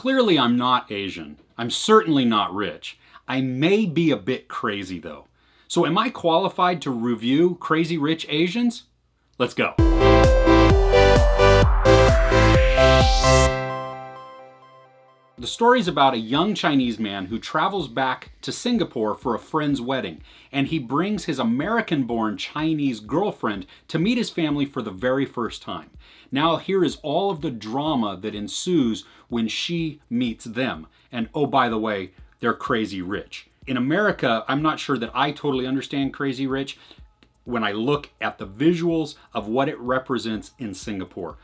clearly I'm not Asian. I'm certainly not rich. I may be a bit crazy though. So am I qualified to review Crazy Rich Asians? Let's go. The story's about a young Chinese man who travels back to Singapore for a friend's wedding, and he brings his American-born Chinese girlfriend to meet his family for the very first time. Now here is all of the drama that ensues when she meets them. And oh, by the way, they're crazy rich. In America, I'm not sure that I totally understand crazy rich when I look at the visuals of what it represents in Singapore.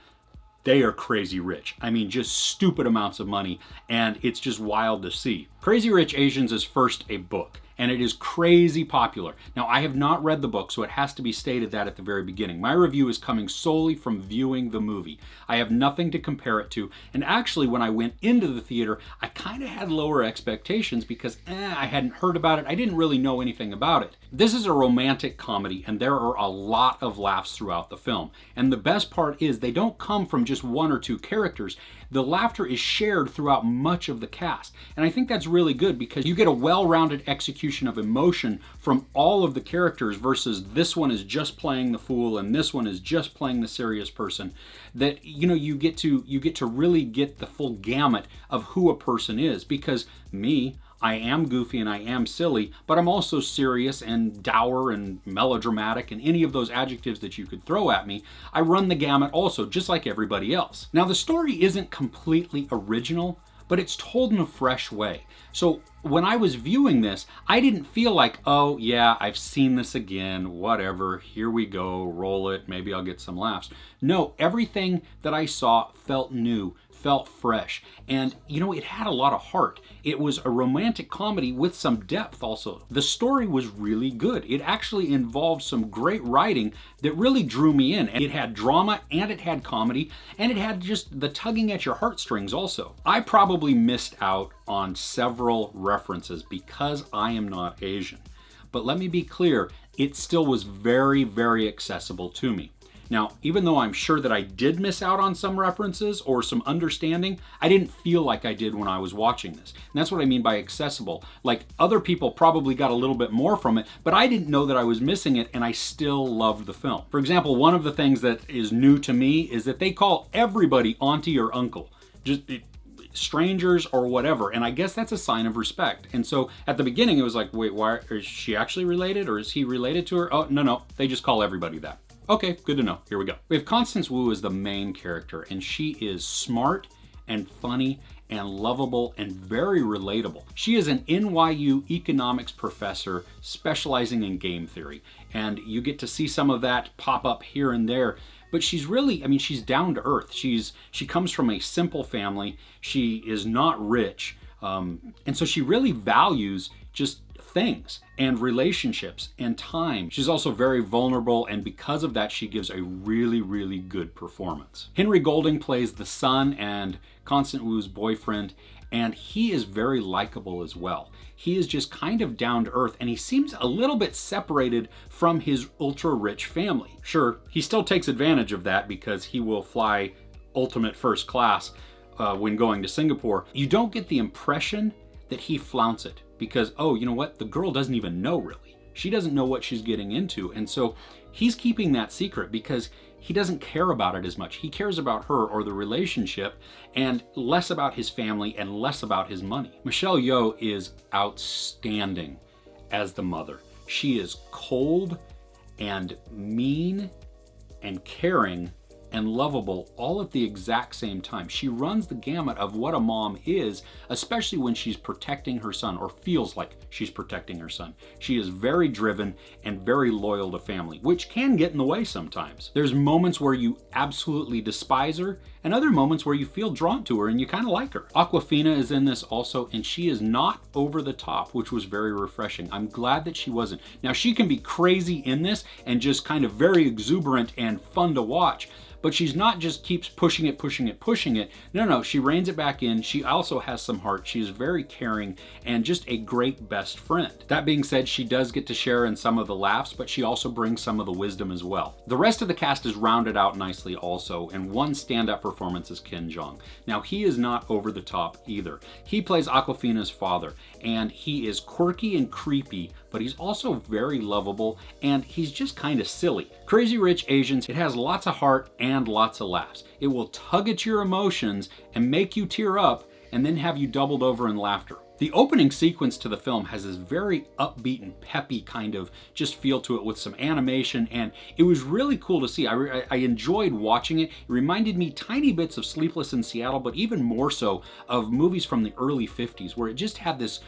They are crazy rich. I mean, just stupid amounts of money, and it's just wild to see. Crazy Rich Asians is first a book, and it is crazy popular. Now, I have not read the book, so it has to be stated that at the very beginning. My review is coming solely from viewing the movie. I have nothing to compare it to, and actually, when I went into the theater, I kind of had lower expectations because I hadn't heard about it. I didn't really know anything about it. This is a romantic comedy, and there are a lot of laughs throughout the film. And the best part is they don't come from just one or two characters. The laughter is shared throughout much of the cast. And I think that's really good because you get a well-rounded execution of emotion from all of the characters versus this one is just playing the fool and this one is just playing the serious person. That, you know, you get to really get the full gamut of who a person is, because I am goofy and I am silly, but I'm also serious and dour and melodramatic and any of those adjectives that you could throw at me. I run the gamut also, just like everybody else. Now, the story isn't completely original, but it's told in a fresh way. So when I was viewing this, I didn't feel like, oh yeah, I've seen this again, whatever, here we go, roll it, maybe I'll get some laughs. No, everything that I saw felt new, felt fresh, and you know, it had a lot of heart. It was a romantic comedy with some depth also. The story was really good. It actually involved some great writing that really drew me in. It had drama and it had comedy and it had just the tugging at your heartstrings also. I probably missed out on several references because I am not Asian. But let me be clear, it still was very, very accessible to me. Now, even though I'm sure that I did miss out on some references or some understanding, I didn't feel like I did when I was watching this. And that's what I mean by accessible. Like, other people probably got a little bit more from it, but I didn't know that I was missing it, and I still loved the film. For example, one of the things that is new to me is that they call everybody auntie or uncle. Strangers or whatever, and I guess that's a sign of respect. And so at the beginning it was like, wait, why is she actually related, or is he related to her? Oh, no, they just call everybody that. Okay, good to know. Here we go. We have Constance Wu as the main character, and she is smart and funny and lovable and very relatable. She is an NYU economics professor specializing in game theory, and you get to see some of that pop up here and there. But she's really, I mean, she's down to earth. She comes from a simple family. She is not rich. And so she really values just things and relationships and time. She's also very vulnerable, and because of that, she gives a really, really good performance. Henry Golding plays the son and Constance Wu's boyfriend, and he is very likable as well. He is just kind of down to earth, and he seems a little bit separated from his ultra-rich family. Sure, he still takes advantage of that because he will fly ultimate first class when going to Singapore. You don't get the impression that he flaunts it because, oh, you know what? The girl doesn't even know really. She doesn't know what she's getting into, and so he's keeping that secret because he doesn't care about it as much. He cares about her or the relationship and less about his family and less about his money. Michelle Yeoh is outstanding as the mother. She is cold and mean and caring and lovable all at the exact same time. She runs the gamut of what a mom is, especially when she's protecting her son or feels like she's protecting her son. She is very driven and very loyal to family, which can get in the way sometimes. There's moments where you absolutely despise her and other moments where you feel drawn to her and you kind of like her. Awkwafina is in this also, and she is not over the top, which was very refreshing. I'm glad that she wasn't. Now, she can be crazy in this and just kind of very exuberant and fun to watch, but she's not just keeps pushing it. No, she reins it back in. She also has some heart. She is very caring and just a great best friend. That being said, she does get to share in some of the laughs, but she also brings some of the wisdom as well. The rest of the cast is rounded out nicely also, and one standout performance as Ken Jeong. Now, he is not over the top either. He plays Awkwafina's father, and he is quirky and creepy, but he's also very lovable, and he's just kind of silly. Crazy Rich Asians, it has lots of heart and lots of laughs. It will tug at your emotions and make you tear up, and then have you doubled over in laughter. The opening sequence to the film has this very upbeat and peppy kind of just feel to it with some animation, and it was really cool to see. I enjoyed watching it. It reminded me tiny bits of Sleepless in Seattle, but even more so of movies from the early 50s, where it just had this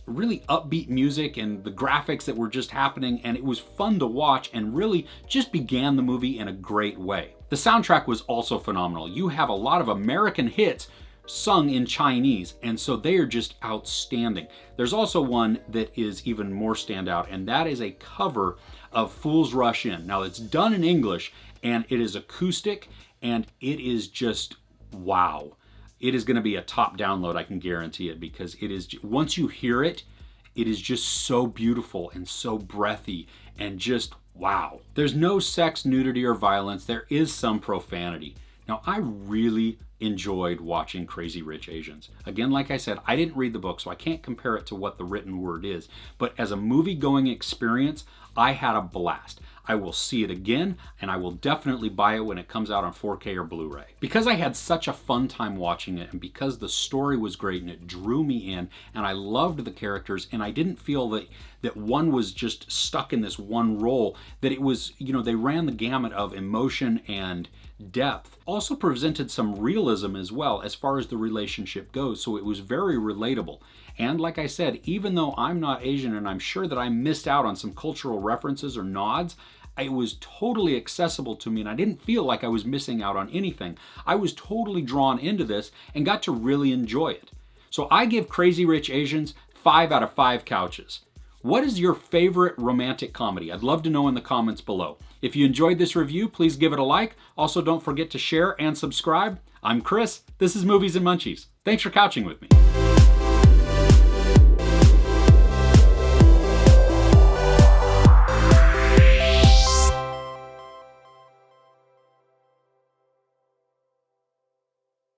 really upbeat music and the graphics that were just happening, and it was fun to watch and really just began the movie in a great way. The soundtrack was also phenomenal. You have a lot of American hits sung in Chinese, and so they are just outstanding. There's also one that is even more standout, and that is a cover of Fools Rush In. Now, it's done in English, and it is acoustic, and it is just wow. It is going to be a top download, I can guarantee it, because it is, once you hear it, it is just so beautiful and so breathy and just wow. There's no sex, nudity, or violence. There is some profanity. Now, I really enjoyed watching Crazy Rich Asians. Again, like I said, I didn't read the book, so I can't compare it to what the written word is. But as a movie-going experience, I had a blast. I will see it again, and I will definitely buy it when it comes out on 4K or Blu-ray. Because I had such a fun time watching it, and because the story was great and it drew me in, and I loved the characters, and I didn't feel that one was just stuck in this one role, that it was, they ran the gamut of emotion and depth. Also presented some realism as well as far as the relationship goes, so it was very relatable. And like I said, even though I'm not Asian and I'm sure that I missed out on some cultural references or nods, it was totally accessible to me, and I didn't feel like I was missing out on anything. I was totally drawn into this and got to really enjoy it. So I give Crazy Rich Asians 5 out of 5 couches. What is your favorite romantic comedy? I'd love to know in the comments below. If you enjoyed this review, please give it a like. Also, don't forget to share and subscribe. I'm Chris. This is Movies and Munchies. Thanks for couching with me.